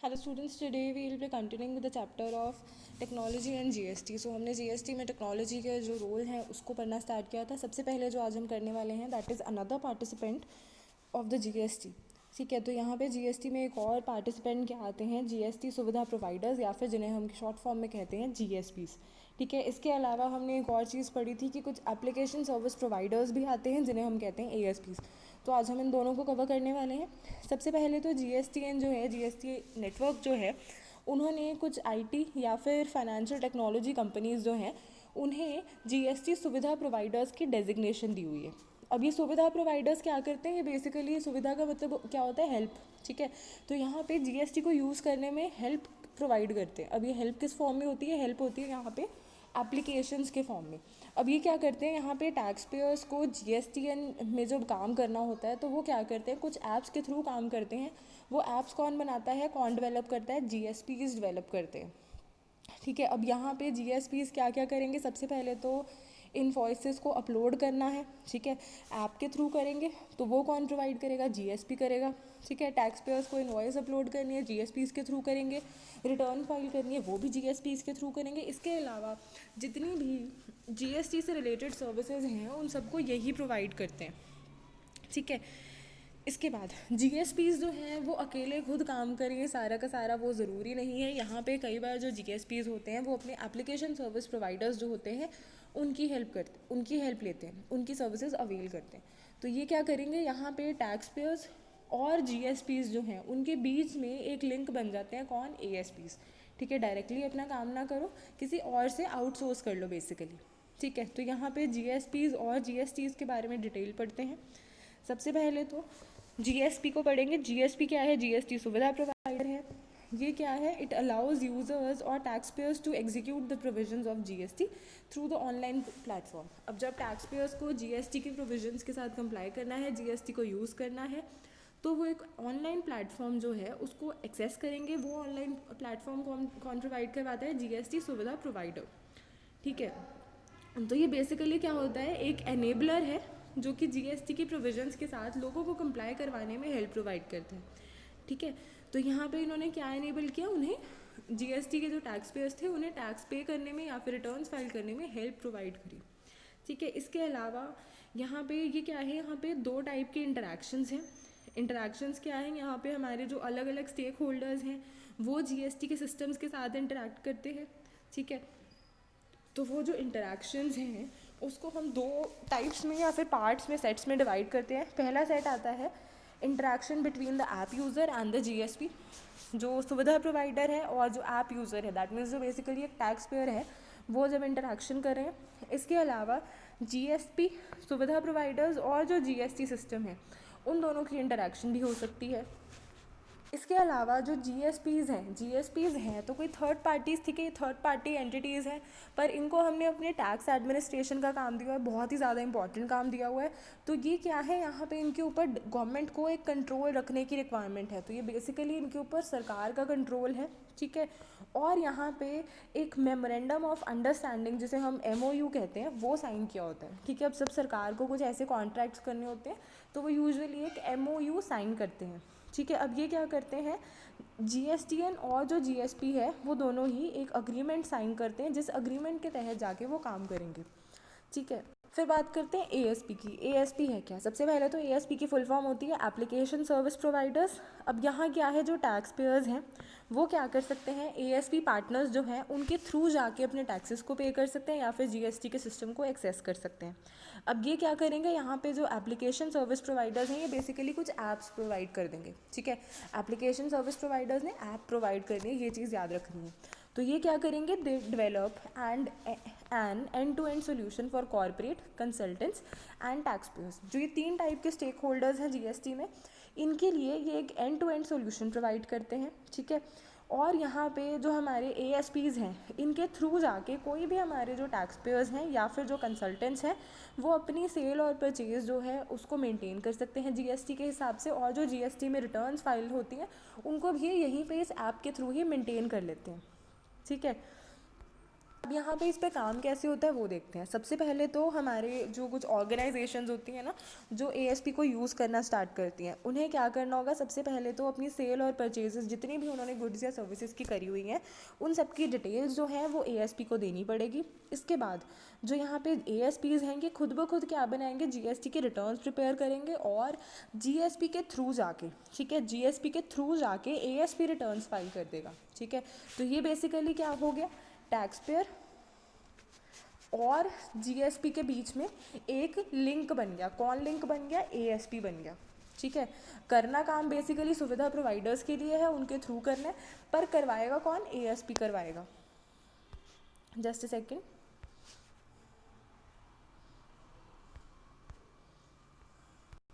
Hello students, today we will be continuing with the chapter of technology and GST. So हमने GST में technology के जो role हैं उसको पढ़ना स्टार्ट किया था। सबसे पहले जो आज हम करने वाले हैं that is another participant of the GST. ठीक है, तो यहाँ पे जीएसटी में एक और पार्टिसिपेंट क्या आते हैं, जीएसटी सुविधा प्रोवाइडर्स या फिर जिन्हें हम शॉर्ट फॉर्म में कहते हैं जीएसपीस। ठीक है, इसके अलावा हमने एक और चीज़ पढ़ी थी कि कुछ एप्लीकेशन सर्विस प्रोवाइडर्स भी आते हैं जिन्हें हम कहते हैं एएसपीस। तो आज हम इन दोनों को कवर करने वाले हैं। सबसे पहले तो जीएसटीएन जो है, जीएसटी नेटवर्क जो है, उन्होंने कुछ आईटी या फिर फाइनेंशियल टेक्नोलॉजी कंपनीज़ जो हैं उन्हें जीएसटी सुविधा प्रोवाइडर्स की डेजिग्नेशन दी हुई है। अब ये सुविधा प्रोवाइडर्स क्या करते हैं, ये बेसिकली सुविधा का मतलब क्या होता है, हेल्प। ठीक है, तो यहाँ पे जीएसटी को यूज़ करने में हेल्प प्रोवाइड करते हैं। अब ये हेल्प किस फॉर्म में होती है, हेल्प होती है यहाँ पे एप्लीकेशंस के फॉर्म में। अब ये क्या करते हैं, यहाँ पे टैक्स पेयर्स को जीएसटीएन में जब काम करना होता है तो वो क्या करते हैं, कुछ ऐप्स के थ्रू काम करते हैं। वो ऐप्स कौन बनाता है, कौन डेवलप करता है, जीएसपीज डेवलप करते हैं। ठीक है, अब यहाँ पे जीएसपीज क्या क्या करेंगे, सबसे पहले तो इनवॉइसेस को अपलोड करना है। ठीक है, ऐप के थ्रू करेंगे तो वो कौन प्रोवाइड करेगा, जीएसपी करेगा। ठीक है, टैक्स पेयर्स को इनवॉइस अपलोड करनी है, जीएसपीज के थ्रू करेंगे। रिटर्न फाइल करनी है, वो भी जीएसपीज के थ्रू करेंगे। इसके अलावा जितनी भी जीएसटी से रिलेटेड सर्विसेज हैं उन सबको यही प्रोवाइड करते हैं। ठीक है, इसके बाद जीएसपीज जो हैं वो अकेले खुद काम करेंगे सारा का सारा, वो ज़रूरी नहीं है। यहाँ पे कई बार जो जीएसपीज होते हैं वो अपने एप्लीकेशन सर्विस प्रोवाइडर्स जो होते हैं उनकी हेल्प लेते हैं, उनकी सर्विसेज अवेल करते हैं। तो ये क्या करेंगे, यहाँ पे टैक्स पेयर्स और जीएसपीज जो हैं उनके बीच में एक लिंक बन जाते हैं, कौन, एएसपीज। ठीक है, डायरेक्टली अपना काम ना करो, किसी और से आउटसोर्स कर लो बेसिकली। ठीक है, तो यहाँ पे जीएसपीज और जीएसटीज के बारे में डिटेल पढ़ते हैं। सबसे पहले तो जीएसपी को पढ़ेंगे। जीएसपी क्या है, जीएसटी सुविधा प्रोवाइडर है। ये क्या है, इट अलाउज यूजर्स और tax payers to execute the provisions of GST through the online platform. अब जब टैक्स पेयर्स को जीएसटी के प्रोविजंस के साथ कंप्लाई करना है, जीएसटी को यूज़ करना है, तो वो एक ऑनलाइन प्लेटफॉर्म जो है उसको एक्सेस करेंगे। वो ऑनलाइन प्लेटफॉर्म कौन प्रोवाइड करवाता है, जीएसटी सुविधा प्रोवाइडर। ठीक है, तो ये बेसिकली क्या होता है, एक एनेबलर है जो कि जीएसटी की प्रोविजंस के साथ लोगों को कंप्लाई करवाने में हेल्प प्रोवाइड करते हैं। ठीक है, तो यहाँ पे इन्होंने क्या एनेबल किया, उन्हें जीएसटी के जो टैक्स पेयर्स थे उन्हें टैक्स पे करने में या फिर रिटर्न्स फाइल करने में हेल्प प्रोवाइड करी। ठीक है, इसके अलावा यहाँ पे ये क्या है, यहाँ पे दो टाइप के इंटरेक्शंस हैं। इंटरेक्शंस क्या हैं, यहाँ पे हमारे जो अलग अलग स्टेक होल्डर्स हैं वो जीएसटी के सिस्टम्स के साथ इंटरेक्ट करते हैं। ठीक है, तो वो जो इंटरेक्शंस हैं उसको हम दो टाइप्स में या फिर पार्ट्स में, सेट्स में डिवाइड करते हैं। पहला सेट आता है interaction between the app user and the GSP, जो सुविधा प्रोवाइडर है और जो ऐप यूज़र है, दैट मीन्स जो बेसिकली एक टैक्स पेयर है, वो जब इंटरेक्शन कर रहे हैं। इसके अलावा जीएसपी सुविधा प्रोवाइडर्स और जो जीएसटी सिस्टम है उन दोनों की इंटरेक्शन भी हो सकती है। इसके अलावा जो जीएसपीज़ हैं तो कोई थर्ड पार्टीज़ थी कि थर्ड पार्टी एंटिटीज़ हैं, पर इनको हमने अपने टैक्स एडमिनिस्ट्रेशन का काम दिया हुआ है, बहुत ही ज़्यादा इंपॉर्टेंट काम दिया हुआ है। तो ये क्या है, यहाँ पे इनके ऊपर गवर्नमेंट को एक कंट्रोल रखने की रिक्वायरमेंट है, तो ये बेसिकली इनके ऊपर सरकार का कंट्रोल है। ठीक है, और यहाँ पे एक मेमोरेंडम ऑफ अंडरस्टैंडिंग जिसे हम एमओयू कहते हैं वो साइन किया होता है। ठीक है, अब सब सरकार को कुछ ऐसे कॉन्ट्रैक्ट्स करने होते हैं तो वो यूजुअली एक एमओयू साइन करते हैं। ठीक है, अब ये क्या करते हैं, जीएसटीएन और जो जीएसपी है वो दोनों ही एक अग्रीमेंट साइन करते हैं, जिस अग्रीमेंट के तहत जाके वो काम करेंगे। ठीक है, फिर बात करते हैं एएसपी की। एएसपी है क्या, सबसे पहले तो एएसपी की फुल फॉर्म होती है एप्लीकेशन सर्विस प्रोवाइडर्स। अब यहाँ क्या है, जो टैक्स पेयर्स हैं वो क्या कर सकते हैं, एएसपी पार्टनर्स जो हैं उनके थ्रू जाके अपने टैक्सेस को पे कर सकते हैं या फिर जीएसटी के सिस्टम को एक्सेस कर सकते हैं। अब ये क्या करेंगे, यहाँ पे जो एप्लीकेशन सर्विस प्रोवाइडर्स हैं ये बेसिकली कुछ ऐप्स प्रोवाइड कर देंगे। ठीक है, एप्लीकेशन सर्विस प्रोवाइडर्स ने ऐप प्रोवाइड करनी है, ये चीज़ याद रखनी है। तो ये क्या करेंगे, they develop an end to end solution for corporate consultants and tax payers. जो ये तीन टाइप के स्टेक होल्डर्स हैं जीएसटी में, इनके लिए ये एक end to end solution provide करते हैं। ठीक है, और यहाँ पे जो हमारे एएसपीज़ हैं इनके थ्रू जाके कोई भी हमारे जो टैक्स पेयर्स हैं या फिर जो कंसल्टेंट्स हैं वो अपनी सेल और परचेज़ जो है उसको मेंटेन कर सकते हैं जीएसटी के हिसाब से, और जो जीएसटी में रिटर्न्स फाइल होती हैं उनको भी यहीं पे इस ऐप के थ्रू ही मेंटेन कर लेते हैं। ठीक है, अब यहाँ पे इस पे काम कैसे होता है वो देखते हैं। सबसे पहले तो हमारे जो कुछ ऑर्गेनाइजेशंस होती हैं ना, जो एएसपी को यूज़ करना स्टार्ट करती हैं, उन्हें क्या करना होगा, सबसे पहले तो अपनी सेल और परचेजेस जितनी भी उन्होंने गुड्स या सर्विसेज की करी हुई हैं, उन सब की डिटेल्स जो हैं वो एएसपी को देनी पड़ेगी। इसके बाद जो यहाँ पे एएसपीज़ हैं, ये खुद ब खुद क्या बनाएंगे, जीएसटी के रिटर्न्स प्रिपेयर करेंगे और जीएसपी के थ्रू जाके, ठीक है, जीएसपी के थ्रू जाके एएसपी रिटर्न्स फाइल कर देगा। ठीक है, तो ये बेसिकली क्या हो गया, टैक्स पेयर और जीएसपी के बीच में एक लिंक बन गया। कौन लिंक बन गया, एएसपी बन गया। ठीक है, करना काम बेसिकली सुविधा प्रोवाइडर्स के लिए है, उनके थ्रू करना है, पर करवाएगा कौन, एएसपी करवाएगा। Just a second.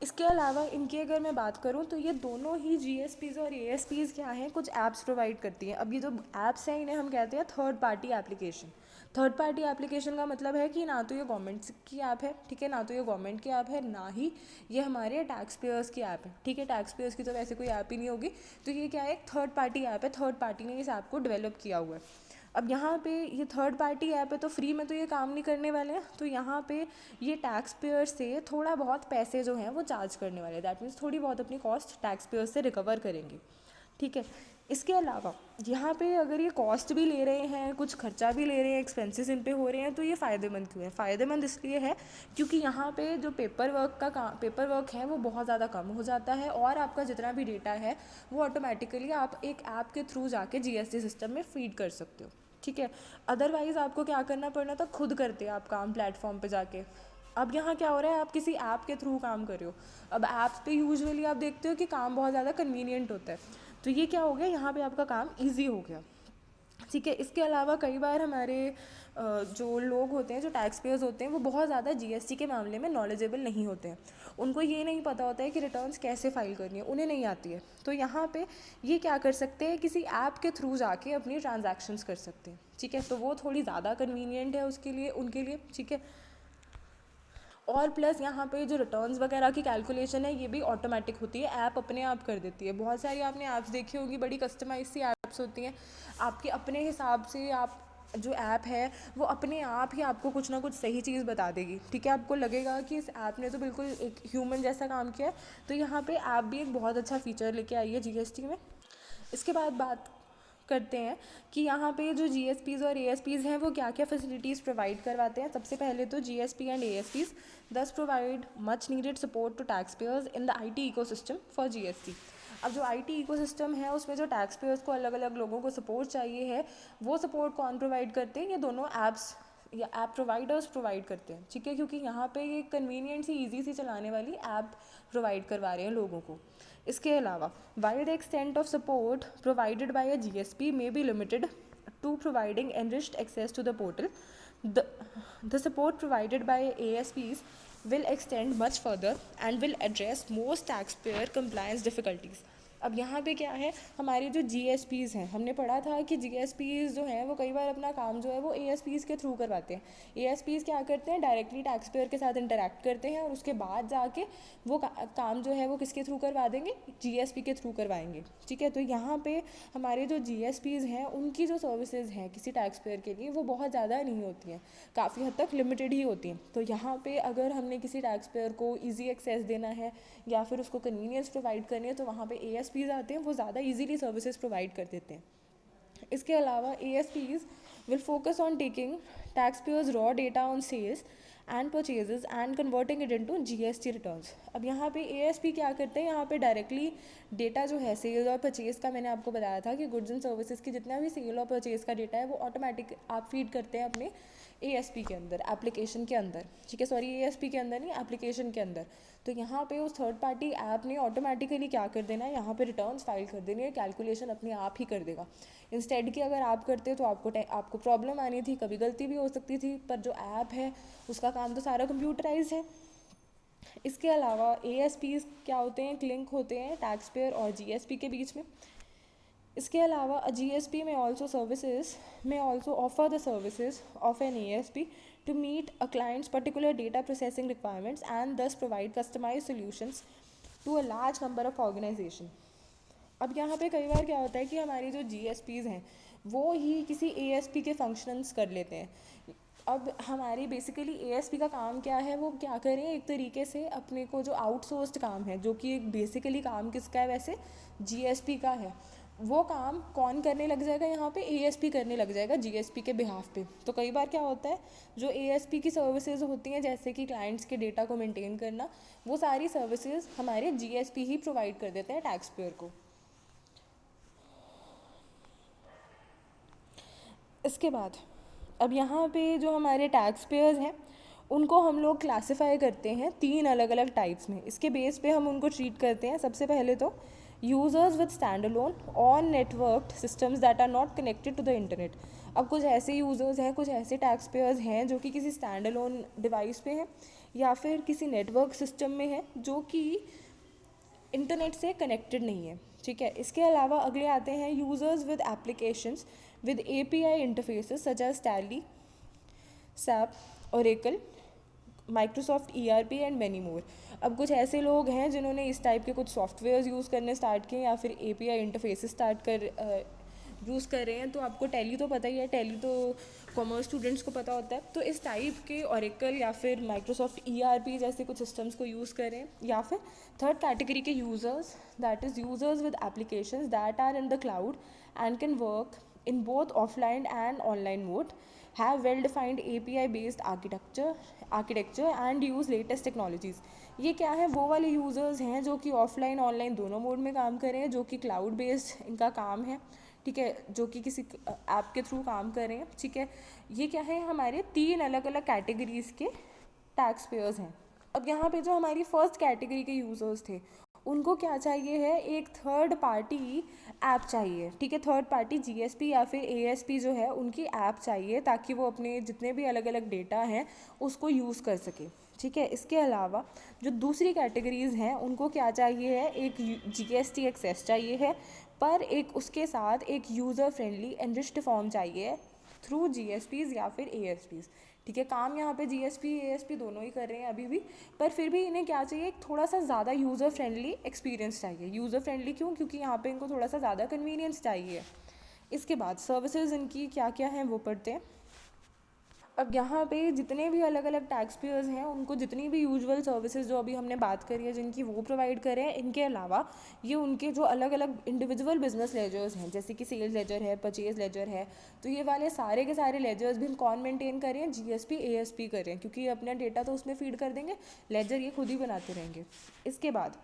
इसके अलावा इनकी अगर मैं बात करूं तो ये दोनों ही जीएसपीज़ और एएसपीज़ क्या हैं, कुछ ऐप्स प्रोवाइड करती हैं। अब ये जो ऐप्स हैं इन्हें हम कहते हैं third party application. Third party application का मतलब है कि ना तो ये गवर्नमेंट की ऐप है, ठीक है, ना तो ये गवर्नमेंट की ऐप है, ना ही ये हमारे टैक्स पेयर्स की ऐप है। ठीक है, टैक्स पेयर्स की तो वैसे कोई ऐप ही नहीं होगी, तो ये क्या है, एक थर्ड पार्टी ऐप है। थर्ड पार्टी ने इस ऐप को डेवलप किया हुआ है। अब यहाँ पे ये थर्ड पार्टी ऐप है तो फ्री में तो ये काम नहीं करने वाले हैं, तो यहाँ पे ये टैक्स पेयर से थोड़ा बहुत पैसे जो हैं वो चार्ज करने वाले हैं। दैट मीन्स थोड़ी बहुत अपनी कॉस्ट टैक्स पेयर से रिकवर करेंगे। ठीक है, इसके अलावा यहाँ पे अगर ये कॉस्ट भी ले रहे हैं, कुछ खर्चा भी ले रहे हैं, एक्सपेंसेस इन पे हो रहे हैं, तो ये फ़ायदेमंद क्यों है, फ़ायदेमंद इसलिए है क्योंकि यहाँ पे जो पेपर वर्क है वो बहुत ज़्यादा कम हो जाता है और आपका जितना भी डेटा है वो ऑटोमेटिकली आप एक ऐप के थ्रू जाके जीएसटी सिस्टम में फीड कर सकते हो। ठीक है, अदरवाइज़ आपको क्या करना पड़ना था, खुद करते आप काम प्लेटफॉर्म पे जाके। अब यहाँ क्या हो रहा है, आप किसी ऐप के थ्रू काम कर रहे हो। अब ऐप्स पे यूजुअली आप देखते हो कि काम बहुत ज़्यादा कन्वीनियंट होता है, तो ये क्या हो गया, यहाँ पे आपका काम ईजी हो गया। ठीक है, इसके अलावा कई बार हमारे जो लोग होते हैं, जो टैक्स पेयर्स होते हैं, वो बहुत ज़्यादा जीएसटी के मामले में नॉलेजेबल नहीं होते हैं। उनको ये नहीं पता होता है कि रिटर्न्स कैसे फाइल करनी है, उन्हें नहीं आती है। तो यहाँ पे ये क्या कर सकते हैं, किसी ऐप के थ्रू जाके अपनी ट्रांजैक्शंस कर सकते हैं। ठीक है, तो वो थोड़ी ज़्यादा कन्वीनियंट है उसके लिए, उनके लिए। ठीक है, और प्लस यहाँ पे जो रिटर्न्स वगैरह की कैलकुलेशन है ये भी ऑटोमेटिक होती है, ऐप अपने आप कर देती है। बहुत सारी आपने ऐप्स देखी होंगी, बड़ी कस्टमाइज सी ऐप्स होती हैं, आपके अपने हिसाब से आप जो ऐप है वो अपने आप ही आपको कुछ ना कुछ सही चीज़ बता देगी। ठीक है, आपको लगेगा कि इस ऐप ने तो बिल्कुल एक ह्यूमन जैसा काम किया है। तो यहाँ पे ऐप भी एक बहुत अच्छा फीचर लेके आई है जीएसटी में। इसके बाद बात करते हैं कि यहाँ पे जो जीएसपीज़ और एएसपीज़ हैं वो क्या क्या फैसिलिटीज़ प्रोवाइड करवाते हैं। सबसे पहले तो GSP and ASPs thus provide much needed support to tax payers in the IT ecosystem for GST. अब जो आईटी इकोसिस्टम है उसमें जो टैक्स पेयर्स को अलग अलग लोगों को सपोर्ट चाहिए है, वो सपोर्ट कौन प्रोवाइड करते हैं, ये दोनों ऐप्स या ऐप प्रोवाइडर्स प्रोवाइड करते हैं। ठीक है, क्योंकि यहाँ पे ये कन्वीनियंट सी ईजी सी चलाने वाली ऐप प्रोवाइड करवा रहे हैं लोगों को। इसके अलावा wide extent of support provided by a GSP may be limited to providing enriched access to the portal. The support provided by ASPs will extend much further and will address most taxpayer compliance difficulties. अब यहाँ पे क्या है, हमारी जो जीएसपीज़ हैं, हमने पढ़ा था कि जीएसपीज़ जो हैं वो कई बार अपना काम जो है वो एएसपीज़ के थ्रू करवाते हैं। एएसपीज़ क्या करते हैं, डायरेक्टली टैक्स पेयर के साथ इंटरेक्ट करते हैं और उसके बाद जाके वो काम जो है वो किसके थ्रू करवा देंगे, जीएसपी के थ्रू करवाएंगे। ठीक है, तो यहाँ पे हमारे जो जीएसपीज़ हैं उनकी जो सर्विसेज हैं किसी टैक्स पेयर के लिए वो बहुत ज़्यादा नहीं होती हैं, काफ़ी हद तक लिमिटेड ही होती हैं। तो यहाँ पे अगर हमने किसी टैक्स पेयर को ईजी एक्सेस देना है या फिर उसको कन्वीनियंस प्रोवाइड करनी है, तो वहाँ पे एएसपीज़ आते हैं, वो ज़्यादा ईजीली सर्विसेज प्रोवाइड कर देते हैं। इसके अलावा एएसपीज़ will focus on taking taxpayers' raw data on sales and purchases and converting it into GST returns. अब यहाँ पे ASP क्या करते हैं, यहाँ पे डायरेक्टली डेटा जो है सेल और परचेज़ का, मैंने आपको बताया था कि गुड्स एंड सर्विसेज की जितना भी सेल और परचेज़ का डेटा है वो ऑटोमेटिक आप फीड करते हैं अपने ASP के अंदर, एप्लीकेशन के अंदर। ठीक है, सॉरी ASP के अंदर नहीं, एप्लीकेशन के अंदर। तो यहाँ पे उस थर्ड पार्टी ऐप ने ऑटोमेटिकली क्या कर देना है, यहाँ पे रिटर्न्स फाइल कर देनी है, कैलकुलेशन अपने आप ही कर देगा। इंस्टेड कि अगर आप करते तो आपको प्रॉब्लम आनी थी, कभी गलती भी हो सकती थी, पर जो ऐप है उसका काम तो सारा कंप्यूटराइज है। इसके अलावा एएसपीज़ क्या होते हैं, लिंक होते हैं टैक्स पेयर और जीएसपी के बीच में। इसके अलावा अ जीएसपी में also offer the services of an ASP to meet a client's particular data processing requirements and thus provide customized solutions to a large number of organizations. अब यहाँ पे कई बार क्या होता है कि हमारी जो जीएसपीज़ हैं वो ही किसी एएसपी के फंक्शंस कर लेते हैं। अब हमारी बेसिकली एएसपी का काम क्या है, वो क्या करें, एक तरीके से अपने को जो आउटसोर्स्ड काम है, जो कि एक बेसिकली काम किसका है वैसे, जीएसपी का है, वो काम कौन करने लग जाएगा, यहाँ पे एएसपी करने लग जाएगा जीएसपी के बिहाफ पे। तो कई बार क्या होता है, जो एएसपी की सर्विसेज होती हैं जैसे कि क्लाइंट्स के डेटा को मेंटेन करना, वो सारी सर्विसेज हमारे जीएसपी ही प्रोवाइड कर देते हैं टैक्स पेयर को। इसके बाद अब यहाँ पे जो हमारे टैक्स पेयर्स हैं उनको हम लोग क्लासिफाई करते हैं तीन अलग अलग टाइप्स में। इसके बेस पे हम उनको ट्रीट करते हैं। सबसे पहले तो users with stand alone on network systems that are not connected to the internet. अब कुछ ऐसे यूज़र्स हैं, कुछ ऐसे टैक्स पेयर्स हैं जो कि किसी स्टैंड अलोन डिवाइस पे हैं या फिर किसी नेटवर्क सिस्टम में है जो कि इंटरनेट से कनेक्टेड नहीं है। ठीक है, इसके अलावा अगले आते हैं users with applications with API interfaces such as Tally, SAP, Oracle, Microsoft ERP and many more. अब कुछ ऐसे लोग हैं जिन्होंने इस टाइप के कुछ सॉफ्टवेयर्स यूज़ करने स्टार्ट किए या फिर एपीआई इंटरफेसेस स्टार्ट कर यूज़ कर रहे हैं। तो आपको टैली तो पता ही है, टैली तो कॉमर्स स्टूडेंट्स को पता होता है। तो इस टाइप के ओरेकल या फिर माइक्रोसॉफ्ट ईआरपी जैसे कुछ सिस्टम्स को यूज़ करें। या फिर थर्ड कैटेगरी के users, that is users with applications that are in the cloud and can work in both offline and online mode, have well-defined API-based architecture and use latest technologies। ये क्या है, वो वाले users हैं जो कि offline online दोनों mode में काम कर रहे हैं, जो कि क्लाउड बेस्ड इनका काम है। ठीक है, जो कि किसी ऐप के थ्रू काम कर रहे हैं। ठीक है, ये क्या है, हमारे तीन अलग अलग कैटेगरीज के टैक्स पेयर्स हैं। अब यहाँ पे जो हमारी फर्स्ट कैटेगरी के यूज़र्स थे उनको क्या चाहिए है, एक थर्ड पार्टी ऐप चाहिए। ठीक है, थर्ड पार्टी जीएसपी या फिर एएसपी जो है उनकी ऐप चाहिए ताकि वो अपने जितने भी अलग अलग डेटा हैं उसको यूज़ कर सके। ठीक है, इसके अलावा जो दूसरी कैटेगरीज़ हैं उनको क्या चाहिए है, एक जीएसटी एक्सेस चाहिए है, पर एक उसके साथ एक यूज़र फ्रेंडली एनरिच्ड फॉर्म चाहिए थ्रू जीएसपीज़ या फिर एएसपीज़। ठीक है, काम यहाँ पे जीएसपी एएसपी दोनों ही कर रहे हैं अभी भी, पर फिर भी इन्हें क्या चाहिए, एक थोड़ा सा ज़्यादा यूज़र फ्रेंडली एक्सपीरियंस चाहिए। यूज़र फ्रेंडली क्यों, क्योंकि यहाँ पे इनको थोड़ा सा ज़्यादा कन्वीनियंस चाहिए। इसके बाद सर्विसेज इनकी क्या क्या हैं वो पढ़ते हैं। अब यहाँ पे जितने भी अलग अलग टैक्स पेयर्स हैं उनको जितनी भी यूजुअल सर्विसेज जो अभी हमने बात करी है जिनकी, वो प्रोवाइड करें। इनके अलावा ये उनके जो अलग अलग इंडिविजुअल बिजनेस लेजर्स हैं, जैसे कि सेल्स लेजर है, परचेज लेजर है, तो ये वाले सारे के सारे लेजर्स भी हम कौन मेंटेन करें, जीएसपी एएसपी करें, क्योंकि ये अपना डेटा तो उसमें फीड कर देंगे, लेजर ये खुद ही बनाते रहेंगे। इसके बाद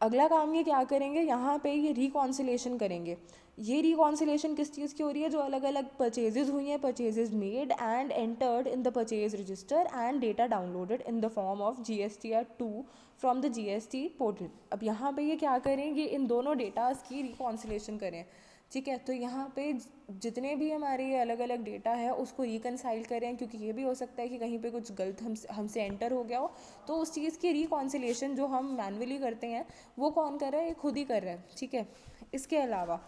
अगला काम ये क्या करेंगे, यहाँ पे ये रिकॉन्सिलेशन करेंगे। ये रिकॉन्सिलेशन किस चीज़ की हो रही है, जो अलग अलग परचेजेज हुई हैं, purchases made and entered in the purchase register and data downloaded in the form of GSTR2 from the GST portal. अब यहाँ पे ये क्या करेंगे, इन दोनों डेटाज की रिकॉन्सिलेशन करें। ठीक है, तो यहाँ पे जितने भी हमारे ये अलग अलग डेटा है उसको रिकनसाइल करें, क्योंकि ये भी हो सकता है कि कहीं पे कुछ गलत हमसे एंटर हो गया हो, तो उस चीज़ की रिकॉन्सिलेशन जो हम मैनुअली करते हैं वो कौन कर रहा है, ये खुद ही कर रहा है। ठीक है, इसके अलावा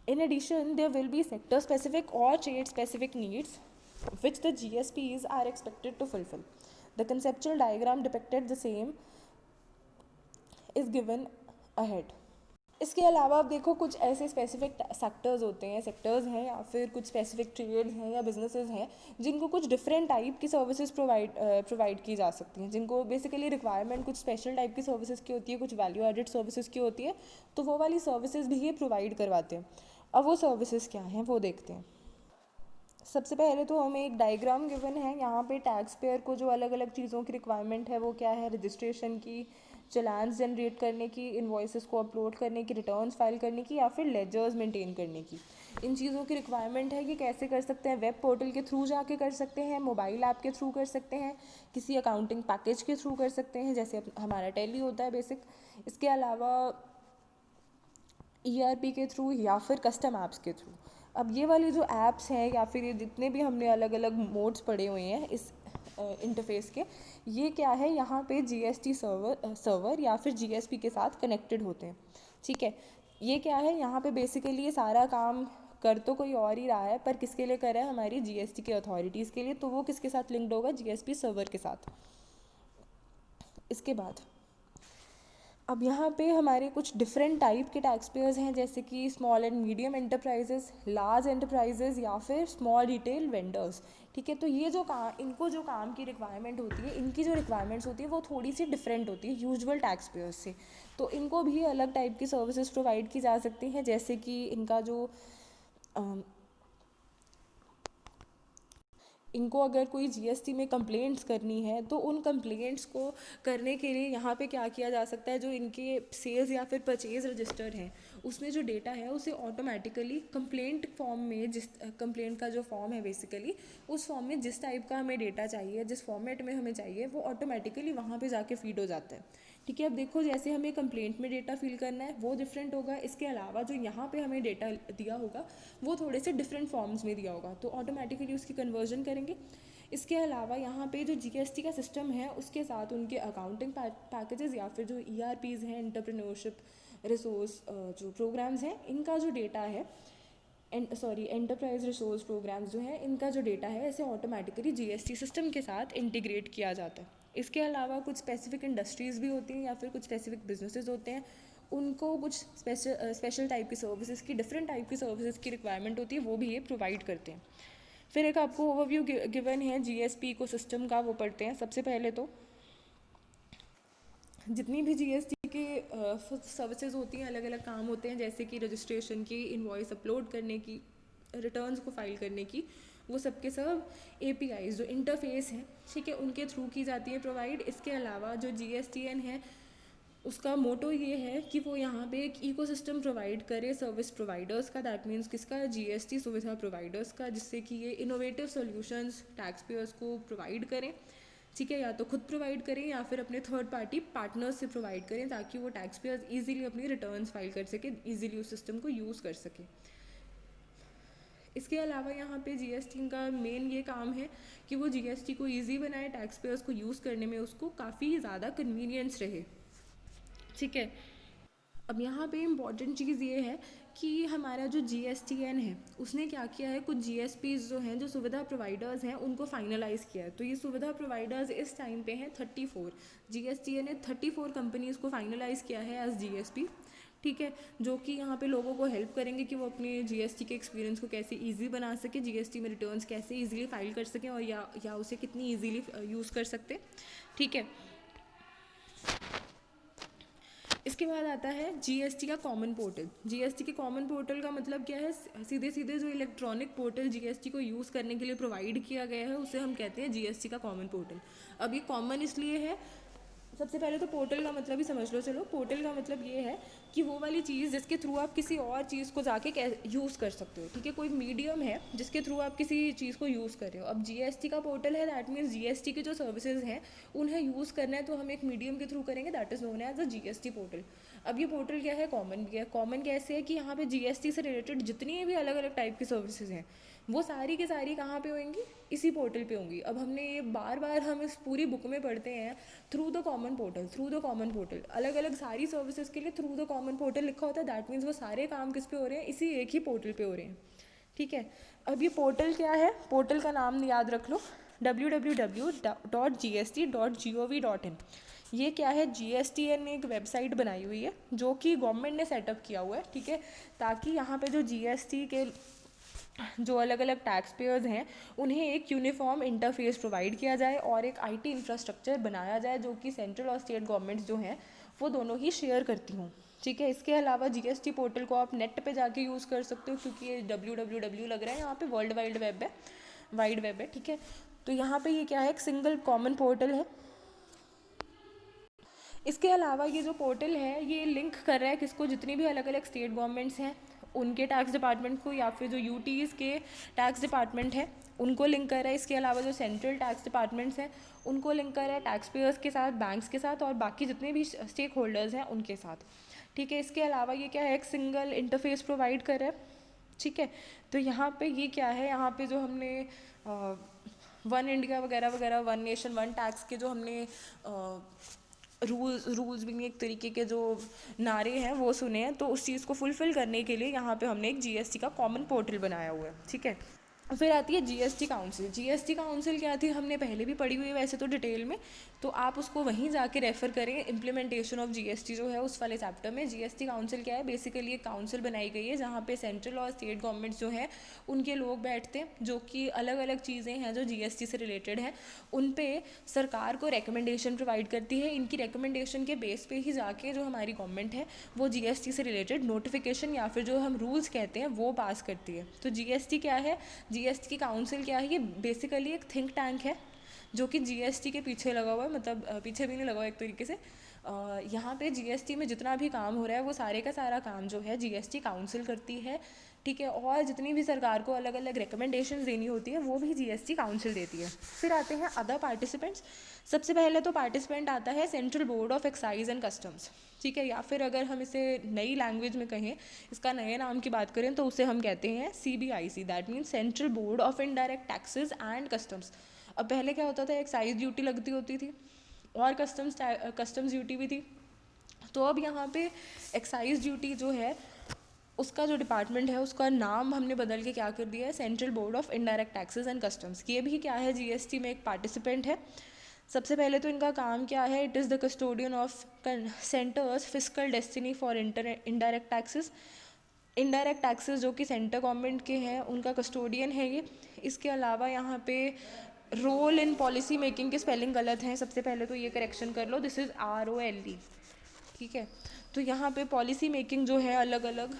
in addition there will be sector specific or trade specific needs which the GSPs are expected to fulfill. The conceptual diagram depicted the same is given ahead. इसके अलावा अब देखो कुछ ऐसे स्पेसिफिक सेक्टर्स होते हैं, सेक्टर्स हैं या फिर कुछ स्पेसिफिक ट्रेड्स हैं या बिजनेसेस हैं जिनको कुछ डिफरेंट टाइप की सर्विसेज प्रोवाइड की जा सकती हैं, जिनको बेसिकली रिक्वायरमेंट कुछ स्पेशल टाइप की सर्विसेज की होती है, कुछ वैल्यू एडेड सर्विसेज की होती है, तो वो वाली सर्विसेज भी ये प्रोवाइड करवाते हैं। अब वो सर्विसेज क्या हैं वो देखते हैं। सबसे पहले तो हमें एक डायग्राम गिवन है, यहाँ पे टैक्स पेयर को जो अलग अलग चीज़ों की रिक्वायरमेंट है वो क्या है, रजिस्ट्रेशन की, चलान्स जनरेट करने की, इन्वॉइसेस को अपलोड करने की, रिटर्न्स फाइल करने की, या फिर लेजर्स मेंटेन करने की। इन चीज़ों की रिक्वायरमेंट है कि कैसे कर सकते हैं, वेब पोर्टल के थ्रू जाके कर सकते हैं, मोबाइल ऐप के थ्रू कर सकते हैं, किसी अकाउंटिंग पैकेज के थ्रू कर सकते हैं जैसे हमारा टैली होता है बेसिक। इसके अलावा ईआरपी के थ्रू या फिर कस्टम ऐप्स के थ्रू। अब ये वाली जो ऐप्स हैं या फिर ये जितने भी हमने अलग अलग मोड्स पढ़े हुए हैं इस इंटरफेस के, ये क्या है, यहाँ पे जीएसटी सर्वर या फिर जीएसपी के साथ कनेक्टेड होते हैं। ठीक है, ये क्या है, यहाँ पे बेसिकली ये सारा काम कर तो कोई और ही रहा है, पर किसके लिए कर रहा है, हमारी जीएसटी के अथॉरिटीज़ के लिए, तो वो किसके साथ लिंक्ड होगा, जीएसपी सर्वर के साथ। इसके बाद अब यहाँ पे हमारे कुछ डिफरेंट टाइप के टैक्स पेयर्स हैं, जैसे कि small and medium enterprises, large enterprises या फिर स्मॉल रिटेल वेंडर्स। ठीक है, तो ये जो काम, इनको जो काम की रिक्वायरमेंट होती है, इनकी जो रिक्वायरमेंट्स होती है वो थोड़ी सी डिफरेंट होती है यूजुअल टैक्स पेयर्स से। तो इनको भी अलग टाइप की सर्विसेज प्रोवाइड की जा सकती हैं, जैसे कि इनका जो इनको अगर कोई जीएसटी में कंप्लेंट्स करनी है तो उन कंप्लेंट्स को करने के लिए यहाँ पे क्या किया जा सकता है, जो इनके सेल्स या फिर परचेज रजिस्टर हैं उसमें जो डेटा है उसे ऑटोमेटिकली कंप्लेंट फॉर्म में, जिस कंप्लेंट का जो फॉर्म है बेसिकली उस फॉर्म में जिस टाइप का हमें डेटा चाहिए, जिस फॉर्मेट में हमें चाहिए, वो ऑटोमेटिकली वहाँ पे जाके फीड हो जाता है। ठीक है, अब देखो जैसे हमें कंप्लेंट में डेटा फिल करना है वो डिफरेंट होगा, इसके अलावा जो यहाँ पे हमें डेटा दिया होगा वो थोड़े से डिफरेंट फॉर्म्स में दिया होगा, तो ऑटोमेटिकली उसकी कन्वर्जन करेंगे। इसके अलावा यहाँ पे जो जीएसटी का सिस्टम है उसके साथ उनके अकाउंटिंग पैकेजेस या फिर जो ईआरपीज़ हैं, एंटरप्रेन्योरशिप रिसोर्स जो प्रोग्राम्स हैं, इनका जो डेटा है एंटरप्राइज रिसोर्स प्रोग्राम्स जो हैं, इनका जो डेटा है इसे ऑटोमेटिकली जीएसटी सिस्टम के साथ इंटीग्रेट किया जाता है। इसके अलावा कुछ स्पेसिफिक इंडस्ट्रीज़ भी होती हैं या फिर कुछ स्पेसिफिक बिजनेसेस होते हैं, उनको कुछ स्पेशल टाइप की सर्विसेज की, डिफरेंट टाइप की सर्विसेज की रिक्वायरमेंट होती है, वो भी ये प्रोवाइड करते हैं। फिर एक आपको ओवरव्यू गिवन है जीएसपी इकोसिस्टम का, वो पढ़ते हैं। सबसे पहले तो जितनी भी जीएसटी के सर्विसेज होती हैं, अलग अलग काम होते हैं, जैसे कि रजिस्ट्रेशन की, इनवॉइस अपलोड करने की, रिटर्न्स को फाइल करने की, वो सब के सब एपीआईज जो इंटरफेस हैं, ठीक है, उनके थ्रू की जाती है प्रोवाइड। इसके अलावा जो जीएसटीएन है उसका मोटो ये है कि वो यहाँ पे एक इकोसिस्टम प्रोवाइड करे सर्विस प्रोवाइडर्स का, दैट मीन्स किसका, जीएसटी सुविधा प्रोवाइडर्स का, जिससे कि ये इनोवेटिव सॉल्यूशंस टैक्स पेयर्स को प्रोवाइड करें। ठीक है, या तो खुद प्रोवाइड करें या फिर अपने थर्ड पार्टी पार्टनर्स से प्रोवाइड करें, ताकि वो टैक्स पेयर्स ईजिली अपनी रिटर्न्स फाइल कर सके, ईजिली उस सिस्टम को यूज़ कर सके। इसके अलावा यहाँ पे जीएसटी का मेन ये काम है कि वो जीएसटी को ईजी बनाए, टैक्स पेयर्स को यूज़ करने में उसको काफ़ी ज़्यादा कन्वीनियंस रहे। ठीक है, अब यहाँ पे इम्पॉर्टेंट चीज़ ये है कि हमारा जो जीएसटीएन है उसने क्या किया है, कुछ जीएसपीज जो हैं, जो सुविधा प्रोवाइडर्स हैं, उनको फाइनलाइज़ किया है। तो ये सुविधा प्रोवाइडर्स इस टाइम पे हैं 34। जीएसटीएन ने 34 कंपनीज़ को फाइनलाइज़ किया है एज जीएसपी। ठीक है, जो कि यहाँ पे लोगों को हेल्प करेंगे कि वो अपने जीएसटी के एक्सपीरियंस को कैसे इजी बना सके, जीएसटी में रिटर्न्स कैसे इजीली फाइल कर सकें, और या उसे कितनी इजीली यूज़ कर सकते। ठीक है, इसके बाद आता है जीएसटी का कॉमन पोर्टल। जीएसटी के कॉमन पोर्टल का मतलब क्या है, सीधे सीधे जो इलेक्ट्रॉनिक पोर्टल जीएसटी को यूज़ करने के लिए प्रोवाइड किया गया है उसे हम कहते हैं जीएसटी का कॉमन पोर्टल। अब ये कॉमन इसलिए है, सबसे पहले तो पोर्टल का मतलब ही समझ लो। चलो, पोर्टल का मतलब ये है कि वो वाली चीज़ जिसके थ्रू आप किसी और चीज़ को जाके यूज़ कर सकते हो। ठीक है, कोई मीडियम है जिसके थ्रू आप किसी चीज़ को यूज़ कर रहे हो। अब जीएसटी का पोर्टल है, दैट मीन्स जीएसटी के जो सर्विसेज हैं उन्हें यूज़ करना है तो हम एक मीडियम के थ्रू करेंगे, that is known as a GST portal. अब ये पोर्टल क्या है, कॉमन भी है। कॉमन कैसे है कि यहाँ पे जीएसटी से रिलेटेड जितनी भी अलग अलग टाइप की सर्विसेज हैं वो सारी की सारी कहाँ पे होंगी, इसी पोर्टल पे होंगी। अब हमने ये बार बार हम इस पूरी बुक में पढ़ते हैं, through the common portal, through the common portal, अलग अलग सारी सर्विसेज के लिए थ्रू द कॉमन पोर्टल लिखा होता है। दैट मीन्स वो सारे काम किस पे हो रहे हैं, इसी एक ही पोर्टल पे हो रहे हैं। ठीक है, अब ये पोर्टल क्या है, पोर्टल का नाम याद रख लो, www.gst.gov.in। ये क्या है, जीएसटीएन ने एक वेबसाइट बनाई हुई है जो कि गवर्नमेंट ने सेटअप किया हुआ है। ठीक है, ताकि यहाँ पे जो जीएसटी के जो अलग अलग टैक्स पेयर्स हैं उन्हें एक यूनिफॉर्म इंटरफेस प्रोवाइड किया जाए और एक आईटी इंफ्रास्ट्रक्चर बनाया जाए जो कि सेंट्रल और स्टेट गवर्नमेंट्स जो हैं वो दोनों ही शेयर करती हूँ। ठीक है, इसके अलावा जीएसटी पोर्टल को आप नेट पे जाके यूज़ कर सकते हो, क्योंकि ये www लग रहा है, यहाँ पे वर्ल्ड वाइड वेब है, वाइड वेब है। ठीक है, तो यहाँ पे ये क्या है, एक सिंगल कॉमन पोर्टल है। इसके अलावा ये जो पोर्टल है ये लिंक कर रहा है किसको, जितनी भी अलग अलग स्टेट गवर्नमेंट्स हैं उनके टैक्स डिपार्टमेंट को, या फिर जो यूटीज़ के टैक्स डिपार्टमेंट है उनको लिंक कर रहा है। इसके अलावा जो सेंट्रल टैक्स डिपार्टमेंट्स हैं उनको लिंक कर रहा है, टैक्स पेयर्स के साथ, बैंक्स के साथ और बाकी जितने भी स्टेक होल्डर्स हैं उनके साथ। ठीक है, इसके अलावा ये क्या है, एक सिंगल इंटरफेस प्रोवाइड कर रहा है। ठीक है, तो यहाँ पे ये क्या है, यहाँ पे जो हमने वन इंडिया वगैरह वगैरह, वन नेशन वन टैक्स के जो हमने रूल्स भी एक तरीके के जो नारे हैं वो सुने हैं, तो उस चीज़ को फुलफ़िल करने के लिए यहाँ पे हमने एक जीएसटी का कॉमन पोर्टल बनाया हुआ है। ठीक है, फिर आती है जीएसटी काउंसिल। जीएसटी काउंसिल क्या थी हमने पहले भी पढ़ी हुई है वैसे तो डिटेल में, तो आप उसको वहीं जाके रेफ़र करें। इम्प्लीमेंटेशन ऑफ जीएसटी जो है उस वाले चैप्टर में। जीएसटी काउंसिल क्या है, बेसिकली एक काउंसिल बनाई गई है जहाँ पे सेंट्रल और स्टेट गवर्नमेंट जो है उनके लोग बैठते हैं, जो कि अलग अलग चीज़ें हैं जो जीएसटी से रिलेटेड हैं उन पे सरकार को रिकमेंडेशन प्रोवाइड करती है। इनकी रिकमेंडेशन के बेस पे ही जाके जो हमारी गवर्नमेंट है वो जीएसटी से रिलेटेड नोटिफिकेशन या फिर जो हम रूल्स कहते हैं वो पास करती है। तो जीएसटी क्या है, जीएसटी की काउंसिल क्या है, ये बेसिकली एक थिंक टैंक है जो कि जीएसटी के पीछे लगा हुआ है, मतलब पीछे भी नहीं लगा हुआ एक तरीके से। यहाँ पे जीएसटी में जितना भी काम हो रहा है वो सारे का सारा काम जो है जीएसटी काउंसिल करती है, ठीक है। और जितनी भी सरकार को अलग अलग रिकमेंडेशंस देनी होती है वो भी जीएसटी काउंसिल देती है। फिर आते हैं अदर पार्टिसिपेंट्स। सबसे पहले तो पार्टिसिपेंट आता है central board of excise and customs, ठीक है, या फिर अगर हम इसे नई लैंग्वेज में कहें, इसका नए नाम की बात करें तो उसे हम कहते हैं CBIC, that means central board of indirect taxes and customs. अब पहले क्या होता था, एक्साइज ड्यूटी लगती होती थी और कस्टम्स ड्यूटी भी थी। तो अब यहाँ पे एक्साइज ड्यूटी जो है उसका जो डिपार्टमेंट है उसका नाम हमने बदल के क्या कर दिया है, central board of indirect taxes and customs. ये भी क्या है, जीएसटी में एक पार्टिसिपेंट है। सबसे पहले तो इनका काम क्या है, it is the custodian of centres fiscal destiny for indirect taxes. Indirect taxes जो कि सेंटर गवर्नमेंट के हैं उनका कस्टोडियन है ये। इसके अलावा यहाँ पे रोल इन पॉलिसी मेकिंग के स्पेलिंग गलत हैं, सबसे पहले तो ये करेक्शन कर लो, दिस इज़ ROLE, ठीक है। तो यहाँ पे पॉलिसी मेकिंग जो है अलग अलग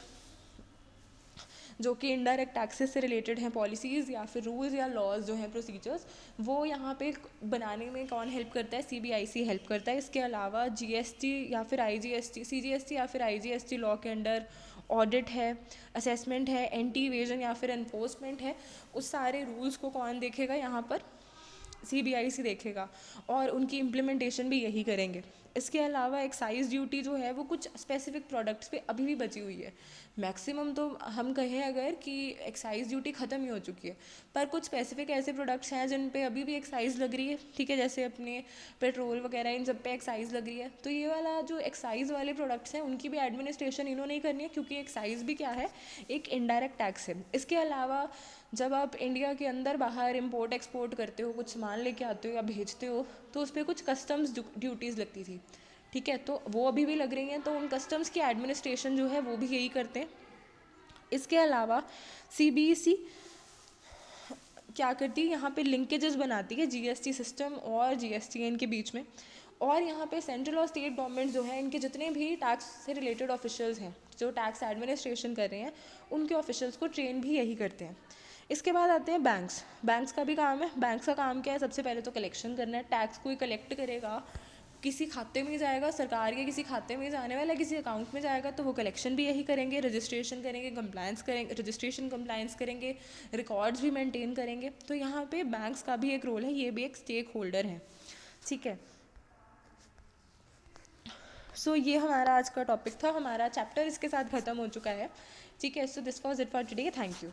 जो कि इनडायरेक्ट टैक्सेस से रिलेटेड हैं, पॉलिसीज़ या फिर रूल्स या लॉज जो हैं, प्रोसीजर्स, वो यहाँ पे बनाने में कौन हेल्प करता है, सीबीआईसी हेल्प करता है। इसके अलावा जीएसटी या फिर आईजीएसटी, सीजीएसटी या फिर आईजीएसटी लॉ के अंडर ऑडिट है, असेसमेंट है, एंटी इवेजन या फिर एनफोर्समेंट है। उस सारे रूल्स को कौन देखेगा, यहाँ पर सीबीआईसी देखेगा और उनकी इम्प्लीमेंटेशन भी यही करेंगे। इसके अलावा एक्साइज ड्यूटी जो है वो कुछ स्पेसिफिक प्रोडक्ट्स पे अभी भी बची हुई है। मैक्सिमम तो हम कहें अगर कि एक्साइज ड्यूटी ख़त्म ही हो चुकी है, पर कुछ स्पेसिफिक ऐसे प्रोडक्ट्स हैं जिन पे अभी भी एक्साइज लग रही है, ठीक है, जैसे अपने पेट्रोल वगैरह इन सब पे एक्साइज लग रही है। तो ये वाला जो एक्साइज वाले प्रोडक्ट्स हैं उनकी भी एडमिनिस्ट्रेशन इन्होंने ही करनी है, क्योंकि एक्साइज भी क्या है, एक इनडायरेक्ट टैक्स है। इसके अलावा जब आप इंडिया के अंदर बाहर इंपोर्ट एक्सपोर्ट करते हो, कुछ सामान लेके आते हो या भेजते हो, तो उस पर कुछ कस्टम्स ड्यूटीज़ लगती थी, ठीक है, तो वो अभी भी लग रही हैं। तो उन कस्टम्स की एडमिनिस्ट्रेशन जो है वो भी यही करते हैं। इसके अलावा सीबीएसई क्या करती है, यहाँ पे लिंकेजेस बनाती है जीएसटी सिस्टम और जीएसटीएन के बीच में। और यहाँ पे सेंट्रल और स्टेट गवर्नमेंट जो है इनके जितने भी टैक्स से रिलेटेड ऑफिशियल्स हैं जो टैक्स एडमिनिस्ट्रेशन कर रहे हैं उनके ऑफिशियल्स को ट्रेन भी यही करते हैं। इसके बाद आते हैं बैंक्स। बैंक्स का भी काम है। बैंक्स का काम क्या है, सबसे पहले तो कलेक्शन करना है। टैक्स कोई कलेक्ट करेगा, किसी खाते में जाएगा, सरकार के किसी खाते में जाने वाला है, किसी अकाउंट में जाएगा, तो वो कलेक्शन भी यही करेंगे, रजिस्ट्रेशन करेंगे, कंप्लायंस करेंगे, रजिस्ट्रेशन कंप्लायंस करेंगे, रिकॉर्ड्स भी मेंटेन करेंगे। तो यहाँ पे बैंक्स का भी एक रोल है, ये भी एक स्टेक होल्डर है, ठीक है। सो ये हमारा आज का टॉपिक था, हमारा चैप्टर इसके साथ ख़त्म हो चुका है, ठीक है। So this was it for today, thank you.